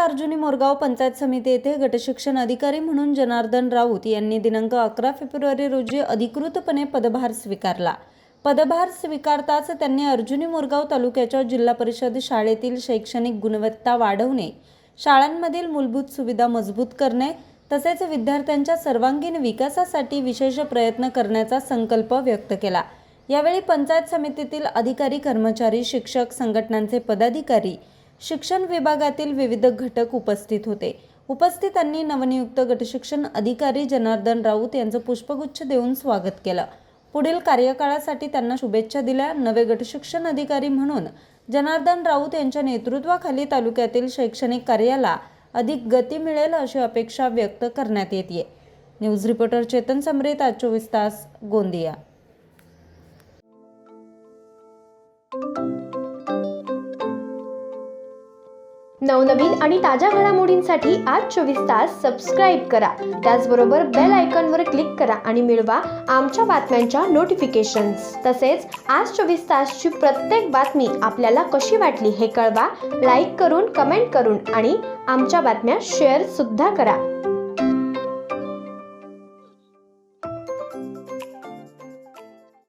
तालुक्याच्या अर्जुनी मोरगाव पंचायत समिती येथे गटशिक्षण अधिकारी म्हणून जनार्दन राऊत यांनी दिनांक 11 फेब्रुवारी रोजी अधिकृतपणे पदभार स्वीकारला। पदभार स्वीकारताच त्यांनी अर्जुनी मोरगाव तालुक्याच्या जिल्हा परिषद शाळेतील शैक्षणिक गुणवत्ता वाढवणे, शाळांमधील मूलभूत सुविधा मजबूत करणे तसेच विद्यार्थ्यांच्या सर्वांगीण विकासासाठी विशेष प्रयत्न करण्याचा संकल्प व्यक्त केला। यावेळी पंचायत समितीतील अधिकारी, कर्मचारी, शिक्षक, संघटनांचे पदाधिकारी, शिक्षण विभागातील विविध घटक उपस्थित होते। उपस्थितांनी नवनियुक्त गटशिक्षण अधिकारी जनार्दन राऊत यांचं पुष्पगुच्छ देऊन स्वागत केलं। पुढील कार्यकाळासाठी त्यांना शुभेच्छा दिल्या। नवे गटशिक्षण अधिकारी म्हणून जनार्दन राऊत यांच्या नेतृत्वाखाली तालुक्यातील शैक्षणिक कार्याला अधिक गती मिळेल अशी अपेक्षा व्यक्त करण्यात येते। न्यूज रिपोर्टर चेतन समरेत, आज 24 तास, गोंदिया। नवनवीन आणि ताज्या घडामोडींसाठी आज 24 तास सबस्क्राईब करा। त्याचबरोबर बेल आयकॉनवर क्लिक करा आणि मिळवा आमच्या बातम्यांच्या नोटिफिकेशन्स। तसेच आज 24 तासची प्रत्येक बातमी आपल्याला कशी वाटली हे कळवा, लाईक करून, कमेंट करून आणि आमच्या बातम्या शेअर सुद्धा करा।